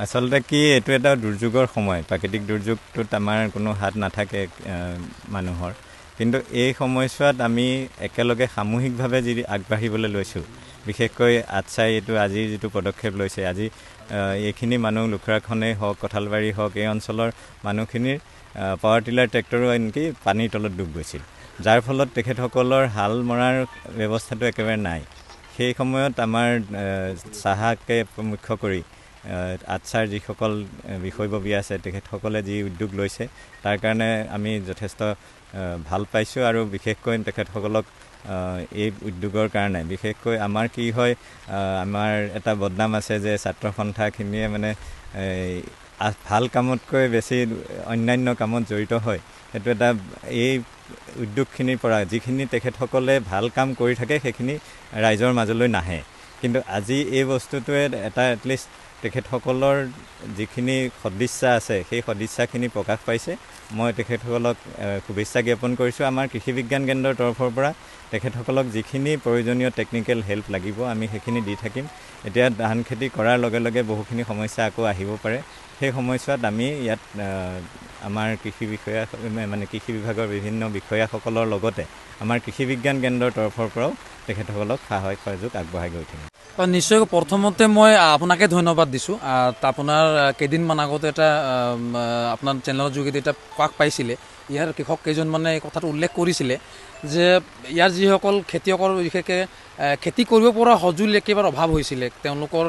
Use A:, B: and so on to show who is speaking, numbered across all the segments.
A: আচলতে কি এইটো এটা দুৰ্যোগৰ সময়, প্ৰাকৃতিক দুৰ্যোগটোত আমাৰ কোনো হাত নাথাকে মানুহৰ, কিন্তু এই সময়ছোৱাত আমি একেলগে সামূহিকভাৱে যি আগবাঢ়িবলৈ লৈছোঁ, বিশেষকৈ আটচাই এইটো আজি যিটো পদক্ষেপ লৈছে, আজি এইখিনি মানুহ লুখৰাখনেই হওক, কঁঠালবাৰী হওক, এই অঞ্চলৰ মানুহখিনিৰ পাৱাৰ টিলাৰ ট্ৰেক্টৰো আনকি পানীৰ তলত ডুব গৈছিল, যাৰ ফলত তেখেতসকলৰ হাল মৰাৰ ব্যৱস্থাটো একেবাৰে নাই। সেই সময়ত আমাৰ চাহাকে মুখ্য কৰি আটচাৰ যিসকল বিষয়ববী আছে তেখেতসকলে যি উদ্যোগ লৈছে তাৰ কাৰণে আমি যথেষ্ট ভাল পাইছোঁ। আৰু বিশেষকৈ তেখেতসকলক এই উদ্যোগৰ কাৰণে বিশেষকৈ আমাৰ কি হয়, আমাৰ এটা বদনাম আছে যে ছাত্ৰ সন্থাখিনিয়ে মানে ভাল কামতকৈ বেছি অন্যান্য কামত জড়িত হয়। সেইটো এটা এই উদ্যোগখিনিৰ পৰা যিখিনি তেখেতসকলে ভাল কাম কৰি থাকে সেইখিনি ৰাইজৰ মাজলৈ নাহে, কিন্তু আজি এই বস্তুটোৱে এটা এটলিষ্ট তেখেতসকলৰ যিখিনি সদিচ্ছা আছে সেই সদিচ্ছাখিনি প্ৰকাশ পাইছে। মই তেখেতসকলক শুভেচ্ছা জ্ঞাপন কৰিছোঁ। আমাৰ কৃষি বিজ্ঞান কেন্দ্ৰৰ তৰফৰ পৰা তেখেতসকলক যিখিনি প্ৰয়োজনীয় টেকনিকেল হেল্প লাগিব আমি সেইখিনি দি থাকিম। এতিয়া ধান খেতি কৰাৰ লগে লগে বহুখিনি সমস্যা আকৌ আহিব পাৰে, সেই সময়ছোৱাত আমি ইয়াত আমাৰ কৃষি বিষয়া মানে কৃষি বিভাগৰ বিভিন্ন বিষয়াসকলৰ লগতে আমাৰ কৃষি বিজ্ঞান কেন্দ্ৰৰ তৰফৰ পৰাও তেখেতসকলক সহায় সহযোগ আগবঢ়াই গৈ থাকিম।
B: নিশ্চয় প্ৰথমতে মই আপোনাকে ধন্যবাদ দিছোঁ। আপোনাৰ কেইদিনমান আগতে এটা আপোনাৰ চেনেলৰ যোগেদি এটা কাক পাইছিলে, ইয়াৰ কৃষক কেইজনমানে এই কথাটো উল্লেখ কৰিছিলে যে ইয়াৰ যিসকল খেতিয়কৰ বিশেষকৈ খেতি কৰিব পৰা সঁজুলি একেবাৰে অভাৱ হৈছিলে, তেওঁলোকৰ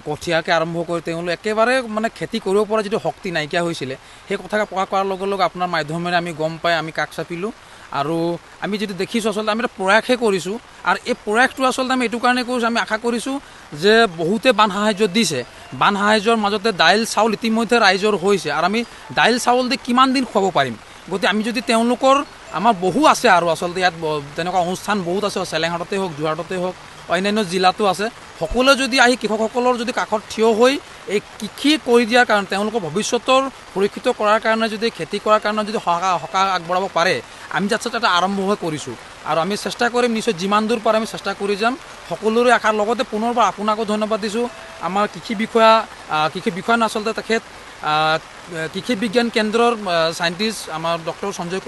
B: কঠীয়াকে আৰম্ভ কৰি তেওঁলোক একেবাৰে মানে খেতি কৰিব পৰা যিটো শক্তি নাইকিয়া হৈছিলে, সেই কথাকে প্ৰকাশ কৰাৰ লগে লগে আপোনাৰ মাধ্যমেৰে আমি গম পাই আমি কাষ চাপিলোঁ। আৰু আমি যিটো দেখিছোঁ আচলতে আমি এটা প্ৰয়াসহে কৰিছোঁ, আৰু এই প্ৰয়াসটো আচলতে আমি এইটো কাৰণে কৰিছোঁ, আমি আশা কৰিছোঁ যে বহুতে বান সাহাৰ্য দিছে, বান সাহাৰ্যৰ মাজতে দাইল চাউল ইতিমধ্যে ৰাইজৰ হৈছে, আৰু আমি দাইল চাউল দি কিমান দিন খুৱাব পাৰিম। গতিকে আমি যদি তেওঁলোকৰ আমাৰ বহু আছে আৰু আচলতে ইয়াত তেনেকুৱা অনুষ্ঠান বহুত আছে, চেলেংহাটতে হওক, যোৰহাটতে হওক, অন্যান্য জিলাতো আছে, সকলোৱে যদি আহি কৃষকসকলৰ যদি কাষত থিয় হৈ এই কৃষি কৰি দিয়াৰ কাৰণে তেওঁলোকৰ ভৱিষ্যতৰ সুৰক্ষিত কৰাৰ কাৰণে যদি খেতি কৰাৰ কাৰণে যদি সকাহ আগবঢ়াব পাৰে, আমি যাতে এটা আৰম্ভ হৈ কৰিছোঁ আৰু আমি চেষ্টা কৰিম, নিশ্চয় যিমান দূৰ পাৰে আমি চেষ্টা কৰি যাম। সকলোৰে আশাৰ লগতে পুনৰবাৰ আপোনাকো ধন্যবাদ দিছোঁ। আমাৰ কৃষি বিষয়া আচলতে তেখেত কৃষি বিজ্ঞান কেন্দ্ৰৰ চাইণ্টিষ্ট আমাৰ ডক্টৰ সঞ্জয়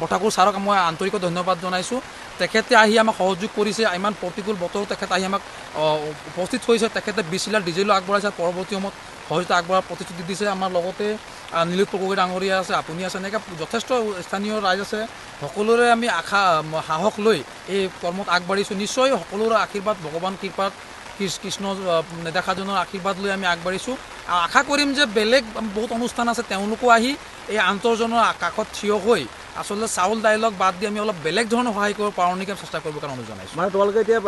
B: বঠাকুৰ ছাৰক মই আন্তৰিক ধন্যবাদ জনাইছোঁ। তেখেতে আহি আমাক সহযোগ কৰিছে, ইমান প্ৰতিকূল বতৰো তেখেত আহি আমাক উপস্থিত হৈছে, তেখেতে 20 লিটাৰ ডিজেলো আগবঢ়াইছে, পৰৱৰ্তী সময়ত সহযোগিতা আগবঢ়াৰ প্ৰতিশ্ৰুতি দিছে। আমাৰ লগতে নীলোৎপল গগৈ ডাঙৰীয়া আছে, আপুনি আছে, এনেকৈ যথেষ্ট স্থানীয় ৰাইজ আছে। সকলোৰে আমি সাহস লৈ এই কৰ্মত আগবাঢ়িছোঁ। নিশ্চয় সকলোৰে আশীৰ্বাদ, ভগৱান কৃপাত, কৃষ্ণ নেদেখাজনৰ আশীৰ্বাদ লৈ আমি আগবাঢ়িছোঁ। আৰু আশা কৰিম যে বেলেগ বহুত অনুষ্ঠান আছে, তেওঁলোকো আহি এই আন্তঃজনৰ কাষত থিয় হৈ আচলতে চাউল দাইলক বাদ দি আমি অলপ বেলেগ ধৰণৰ সহায় কৰিব পাৰোঁ নেকি চেষ্টা কৰিব কাৰণে অনুৰোধ জনাইছোঁ।
C: মানে তোমালোকে এতিয়া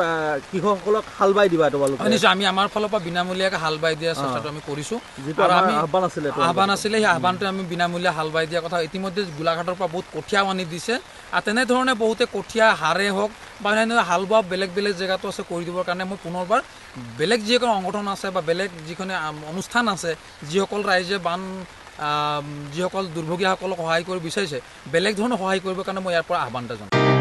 C: কৃষকসকলক হাল বাই দিবা তোমালোকে?
B: নিশ্চয়, আমি আমাৰ ফালৰ পৰা বিনামূলীয়াকৈ হাল বাই দিয়াৰ চেষ্টাটো আমি কৰিছোঁ।
C: আৰু আমি
B: আহ্বান আছিলে, সেই আহ্বানটো আমি বিনামূলীয়া হাল বাই দিয়াৰ কথা ইতিমধ্যে গোলাঘাটৰ পৰা বহুত কঠীয়াও আনি দিছে, আৰু তেনেধৰণে বহুতে কঠীয়া হাৰে হওক বা অন্যান্য হাল বোৱা বেলেগ বেলেগ জেগাতো আছে কৰি দিবৰ কাৰণে মই পুনৰবাৰ বেলেগ যিসকল সংগঠন আছে বা বেলেগ যিখিনি অনুষ্ঠান আছে, যিসকল ৰাইজে যিসকল দুৰ্ভগীয়াসকলক সহায় কৰিব বিচাৰিছে, বেলেগ ধৰণৰ সহায় কৰিবৰ কাৰণে মই ইয়াৰ পৰা আহ্বান এটা জনাওঁ।